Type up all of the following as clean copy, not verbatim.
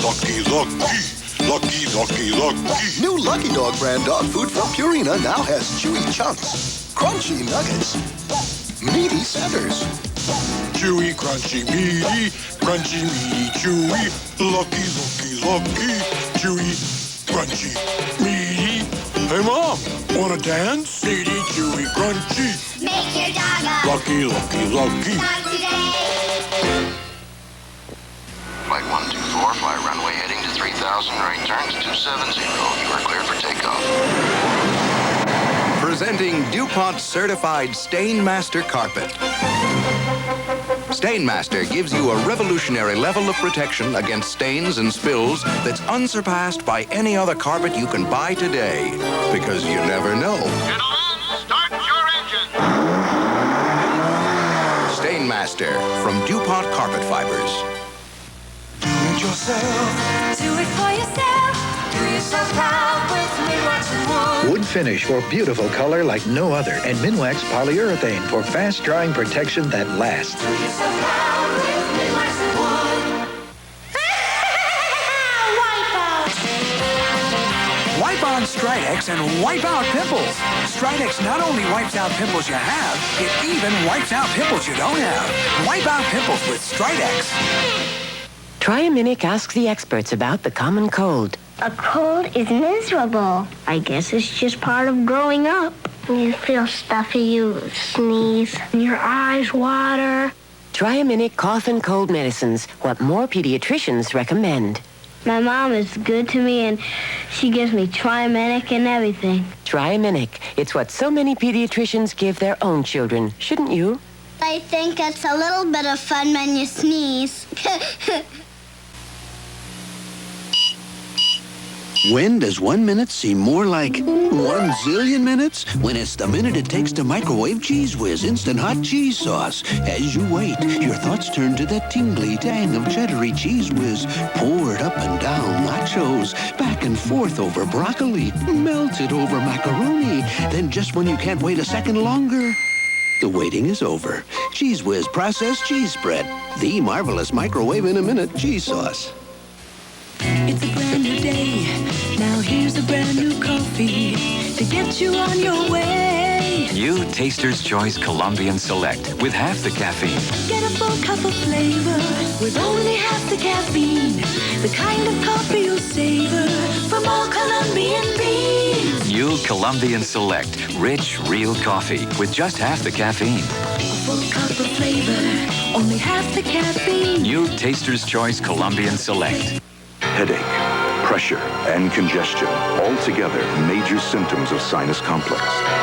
lucky, lucky. Lucky, lucky, lucky. New Lucky Dog brand dog food from Purina now has chewy chunks, crunchy nuggets, meaty centers. Chewy, crunchy, meaty, chewy. Lucky, lucky, lucky. Chewy, crunchy, meaty. Hey, Mom, wanna dance? Meaty, chewy, crunchy. Make your dog a lucky, lucky, lucky. dog today. Flight 124, fly runway heading to 3000, right turn to 270. You are cleared for takeoff. Presenting DuPont Certified Stainmaster Carpet. Stainmaster gives you a revolutionary level of protection against stains and spills that's unsurpassed by any other carpet you can buy today. Because you never know. Gentlemen, start your engine. Stainmaster from DuPont Carpet Fibers. Do it yourself. Do it for yourself. Do yourself proud with Minwax and Wood. Wood finish for beautiful color like no other, and Minwax polyurethane for fast-drying protection that lasts. Do yourself proud with Minwax and Wood. Wipe out. Wipe on Stridex and wipe out pimples. Stridex not only wipes out pimples you have, it even wipes out pimples you don't have. Wipe out pimples with Stridex. Triaminic asks the experts about the common cold. A cold is miserable. I guess it's just part of growing up. You feel stuffy, you sneeze, and your eyes water. Triaminic cough and cold medicines, what more pediatricians recommend. My mom is good to me, and she gives me Triaminic and everything. Triaminic, it's what so many pediatricians give their own children, shouldn't you? I think it's a little bit of fun when you sneeze. When does 1 minute seem more like 1 zillion minutes? When it's the minute it takes to microwave Cheese Whiz instant hot cheese sauce. As you wait, your thoughts turn to that tingly tang of cheddary Cheese Whiz, poured up and down nachos, back and forth over broccoli, melted over macaroni. Then just when you can't wait a second longer, the waiting is over. Cheese Whiz processed cheese spread, the marvelous microwave in a minute cheese sauce. It's a brand new day. Now here's a brand new coffee to get you on your way. New Taster's Choice Colombian Select with half the caffeine. Get a full cup of flavor with only half the caffeine. The kind of coffee you'll savor from all Colombian beans. New Colombian Select, rich, real coffee with just half the caffeine. A full cup of flavor, only half the caffeine. New Taster's Choice Colombian Select. Headache, pressure, and congestion, all together major symptoms of sinus complex.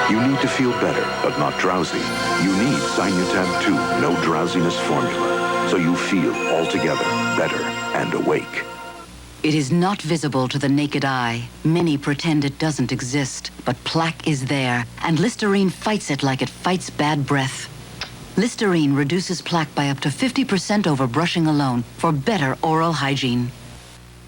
You need to feel better, but not drowsy. You need Sinutab 2 no drowsiness formula, so you feel altogether better and awake. It is not visible to the naked eye. Many pretend it doesn't exist, but plaque is there, and Listerine fights it like it fights bad breath. Listerine reduces plaque by up to 50% over brushing alone for better oral hygiene.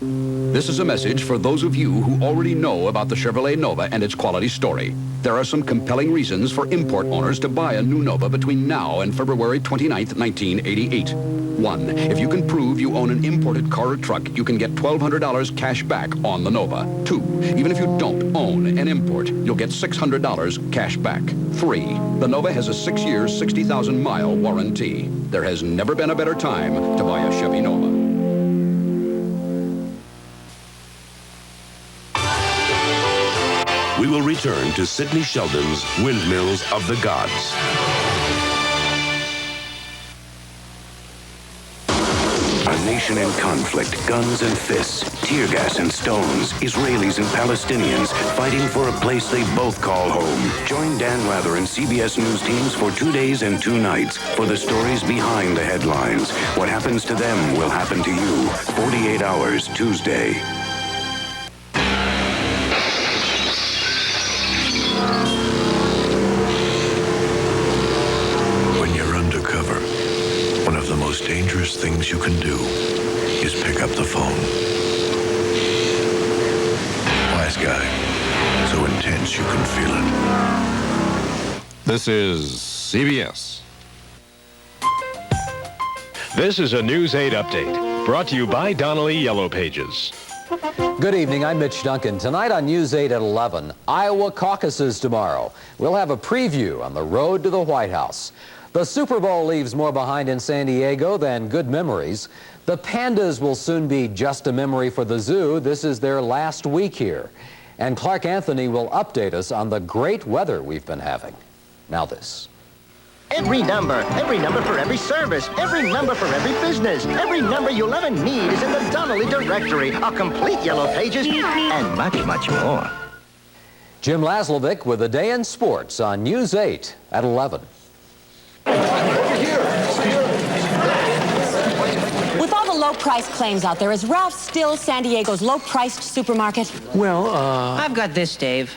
This is a message for those of you who already know about the Chevrolet Nova and its quality story. There are some compelling reasons for import owners to buy a new Nova between now and February 29th, 1988. 1. If you can prove you own an imported car or truck, you can get $1,200 cash back on the Nova. 2. Even if you don't own an import, you'll get $600 cash back. 3. The Nova has a 6-year, 60,000-mile warranty. There has never been a better time to buy a Chevy Nova. We will return to Sidney Sheldon's Windmills of the Gods. A nation in conflict, guns and fists, tear gas and stones, Israelis and Palestinians fighting for a place they both call home. Join Dan Rather and CBS News teams for 2 days and 2 nights for the stories behind the headlines. What happens to them will happen to you. 48 Hours, Tuesday. One of the most dangerous things you can do is pick up the phone. Wise guy, so intense you can feel it. This is CBS. This is a News 8 update. Brought to you by Donnelly Yellow Pages. Good evening, I'm Mitch Duncan. Tonight on News 8 at 11, Iowa caucuses tomorrow. We'll have a preview on the road to the White House. The Super Bowl leaves more behind in San Diego than good memories. The pandas will soon be just a memory for the zoo. This is their last week here. And Clark Anthony will update us on the great weather we've been having. Now this. Every number for every service, every number for every business, every number you'll ever need is in the Donnelly directory, a complete Yellow Pages, and much, much more. Jim Laslovic with a day in sports on News 8 at 11. With all the low-price claims out there, is Ralph's still San Diego's low-priced supermarket? Well, I've got this, Dave.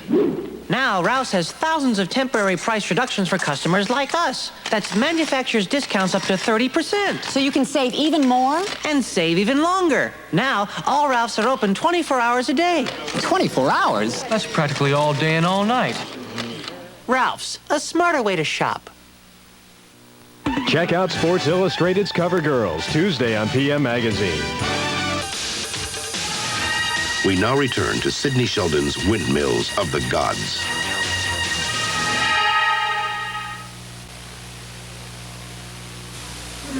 Now, Ralph's has thousands of temporary price reductions for customers like us. That's manufacturer's discounts up to 30%. So you can save even more? And save even longer. Now, all Ralph's are open 24 hours a day. 24 hours? That's practically all day and all night. Ralph's, a smarter way to shop. Check out Sports Illustrated's Cover Girls, Tuesday on PM Magazine. We now return to Sidney Sheldon's Windmills of the Gods.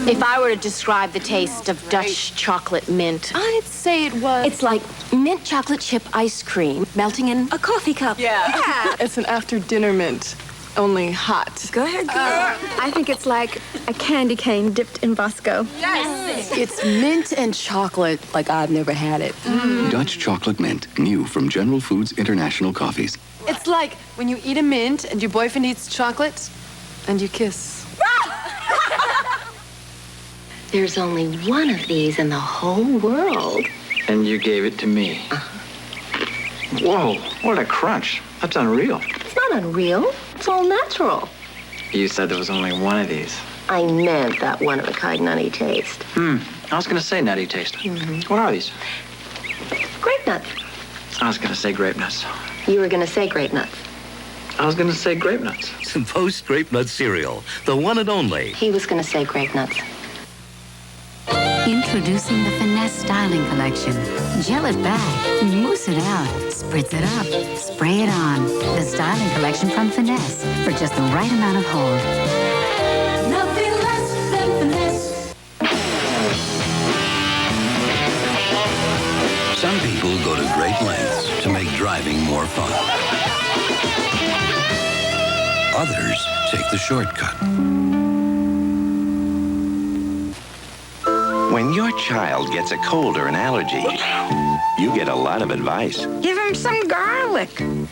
If I were to describe the taste of Dutch chocolate mint, I'd say it was... It's like mint chocolate chip ice cream melting in a coffee cup. Yeah. It's an after-dinner mint, only hot. Go ahead, girl. I think it's like a candy cane dipped in Bosco. Yes. It's mint and chocolate like I've never had it. Dutch chocolate mint, new from General Foods International Coffees. It's like when you eat a mint and your boyfriend eats chocolate and you kiss. There's only one of these in the whole world. And you gave it to me. Whoa, what a crunch. That's unreal. It's not unreal. It's all natural. You said there was only one of these. I meant that one-of-a-kind nutty taste. I was going to say nutty taste. What are these? Grape nuts. I was going to say grape nuts. You were going to say grape nuts. I was going to say grape nuts. Post Grape Nut Cereal, the one and only. He was going to say grape nuts. Introducing the Finesse Styling Collection. Gel it back, mousse it out, spritz it up, spray it on. The Styling Collection from Finesse for just the right amount of hold. Nothing less than finesse. Some people go to great lengths to make driving more fun. Others take the shortcut. When your child gets a cold or an allergy, you get a lot of advice. Give him some garlic. You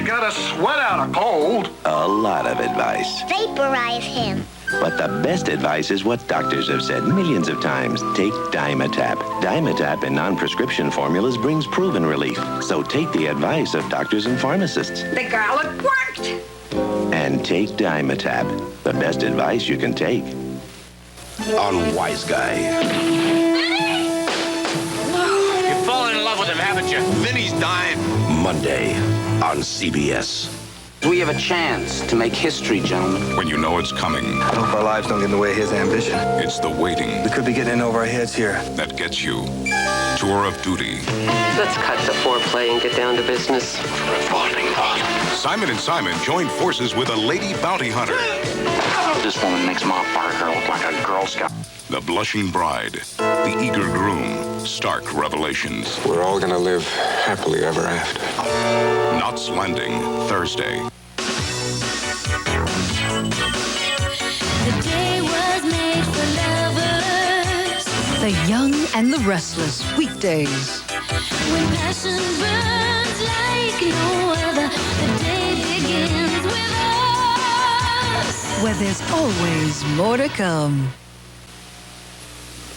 gotta sweat out a cold. A lot of advice. Vaporize him. But the best advice is what doctors have said millions of times. Take Dimetap. Dimetap in non-prescription formulas brings proven relief. So take the advice of doctors and pharmacists. The garlic worked. And take Dimetap. The best advice you can take. On Wise Guy. You've fallen in love with him, haven't you? Vinny's dying. Monday on CBS. We have a chance to make history, gentlemen. When you know it's coming. I hope our lives don't get in the way of his ambition. It's the waiting. We could be getting in over our heads here. That gets you. Tour of duty. Let's cut the foreplay and get down to business. Revolting thought. Simon & Simon joined forces with a lady bounty hunter. This woman makes my fire girl look like a Girl Scout. The blushing bride. The eager groom. Stark revelations. We're all gonna live happily ever after. Knots Landing, Thursday. The day was made for lovers. The young and the restless weekdays. When passion burns like no other, the day begins with us. Where there's always more to come.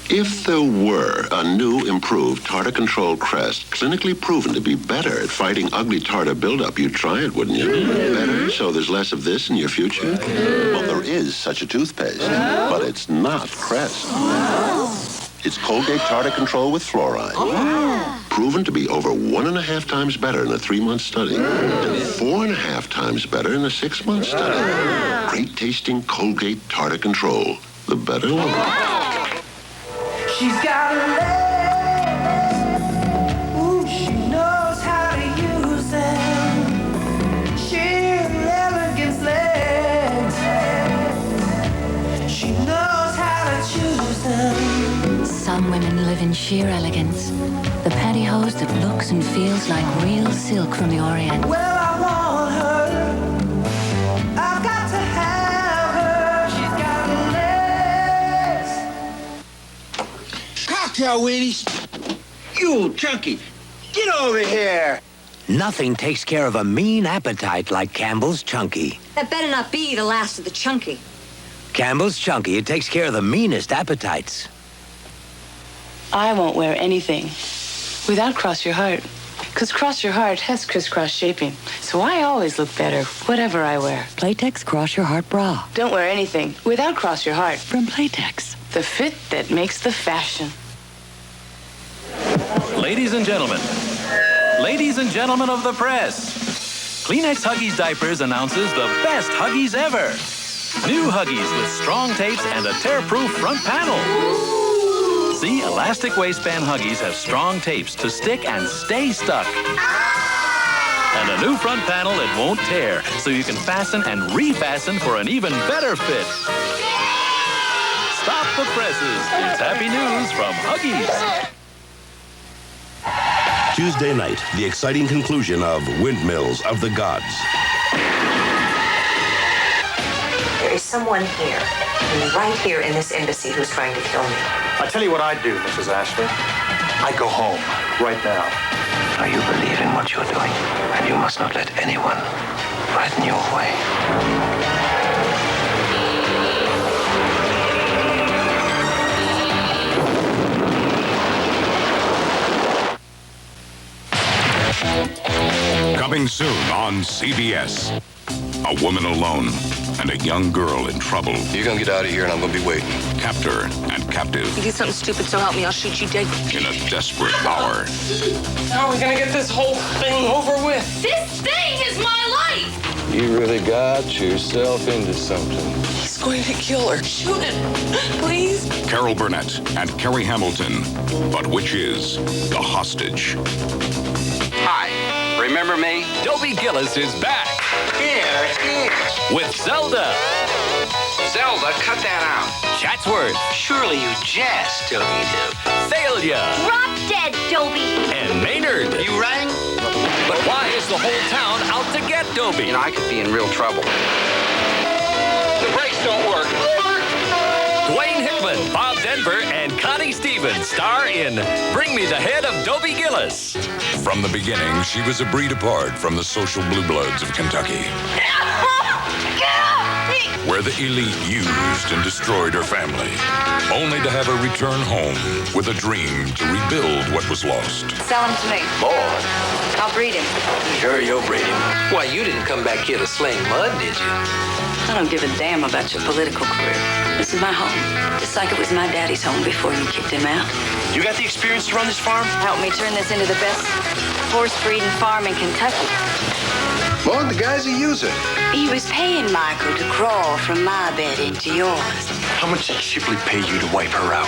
If there were a new, improved tartar control crest, clinically proven to be better at fighting ugly tartar buildup, you'd try it, wouldn't you? Better, so there's less of this in your future? Well, there is such a toothpaste, but it's not Crest. It's Colgate Tartar Control with fluoride. Proven to be over 1.5 times better in a 3-month study, and 4.5 times better in a 6-month study. Great tasting Colgate Tartar Control. The better one. She's got a leg. Ooh, she knows how to use them. Sheer elegance legs. She knows how to choose them. Some women live in sheer elegance. The pantyhose that looks and feels like real silk from the Orient. Well, I want her. I've got to have her. She's got legs. Cocktail, Wheaties. You, Chunky, get over here. Nothing takes care of a mean appetite like Campbell's Chunky. That better not be the last of the chunky. Campbell's Chunky, it takes care of the meanest appetites. I won't wear anything without Cross Your Heart, because Cross Your Heart has crisscross shaping, so I always look better whatever I wear. Playtex Cross Your Heart Bra. Don't wear anything without Cross Your Heart. From Playtex. The fit that makes the fashion. Ladies and gentlemen of the press, Kleenex Huggies Diapers announces the best Huggies ever. New Huggies with strong tapes and a tear-proof front panel. See, elastic waistband Huggies have strong tapes to stick and stay stuck. And a new front panel that won't tear, so you can fasten and refasten for an even better fit. Stop the presses. It's happy news from Huggies. Tuesday night, the exciting conclusion of Windmills of the Gods. There is someone here, right here in this embassy, who's trying to kill me. I tell you what I do, Mrs. Ashley. I go home right now. Now you believe in what you're doing, and you must not let anyone frighten you away. Coming soon on CBS. A woman alone and a young girl in trouble. You're gonna get out of here and I'm gonna be waiting. Captor and captive You do something stupid, so help me, I'll shoot you dead. in a desperate hour. How are we gonna get this whole thing over with? This thing is my life! You really got yourself into something. He's going to kill her. Shoot him, please. Carol Burnett and Kerry Hamilton. But which is the hostage? Hi, remember me? Dobie Gillis is back. Here. With Zelda. Zelda, cut that out. Chatsworth. Surely you jest, Dobie. Thalia. Drop dead, Dobie. And Maynard. You rang? But why is the whole town out to get Dobie? I could be in real trouble. The brakes don't work. Dwayne Hickman, Bob Denver, and Connie Stevens star in Bring Me the Head of Dobie Gillis. From the beginning, she was a breed apart from the social blue bloods of Kentucky, where the elite used and destroyed her family, only to have her return home with a dream to rebuild what was lost. Sell him to me. Boy. I'll breed him. Sure, you'll breed him. Why, you didn't come back here to sling mud, did you? I don't give a damn about your political career. This is my home, just like it was my daddy's home before you kicked him out. You got the experience to run this farm? Help me turn this into the best horse breeding farm in Kentucky. Well, the guy's a user. He was paying Michael to crawl from my bed into yours. How much did Shipley pay you to wipe her out?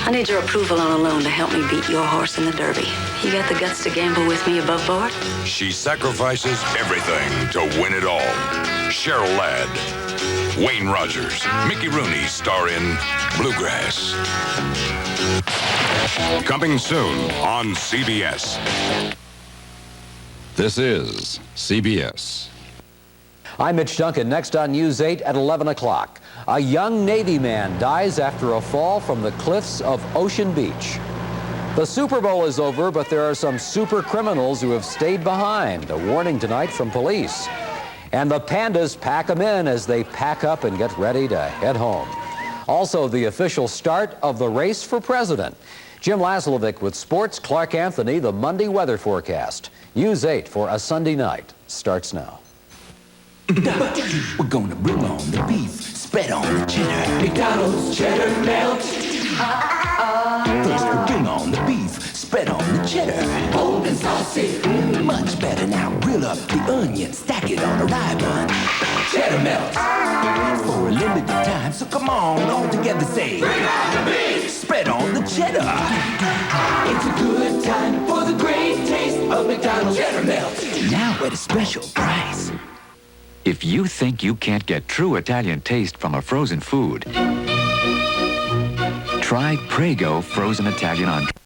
I need your approval on a loan to help me beat your horse in the Derby. You got the guts to gamble with me above board? She sacrifices everything to win it all. Cheryl Ladd, Wayne Rogers, Mickey Rooney star in Bluegrass. Coming soon on CBS. This is CBS. I'm Mitch Duncan. Next on News 8 at 11 o'clock. A young Navy man dies after a fall from the cliffs of Ocean Beach. The Super Bowl is over, but there are some super criminals who have stayed behind. A warning tonight from police. And the Pandas pack them in as they pack up and get ready to head home. Also, the official start of the race for president. Jim Laslovic with sports, Clark Anthony, the Monday weather forecast. News 8 for a Sunday night starts now. We're gonna bring on the beef, spread on the cheddar. McDonald's cheddar melt. First we bring on the beef, spread on the cheddar. Bold and saucy, much better now. Grill up the onion, stack it on a rye bun. Cheddar melt. For a limited time, so come on, all together say. Bring on the beef, spread on the cheddar. cheddar. It's a good time for the great taste of McDonald's Cheddar Melt. Now at a special price. If you think you can't get true Italian taste from a frozen food, try Prego Frozen Italian entree.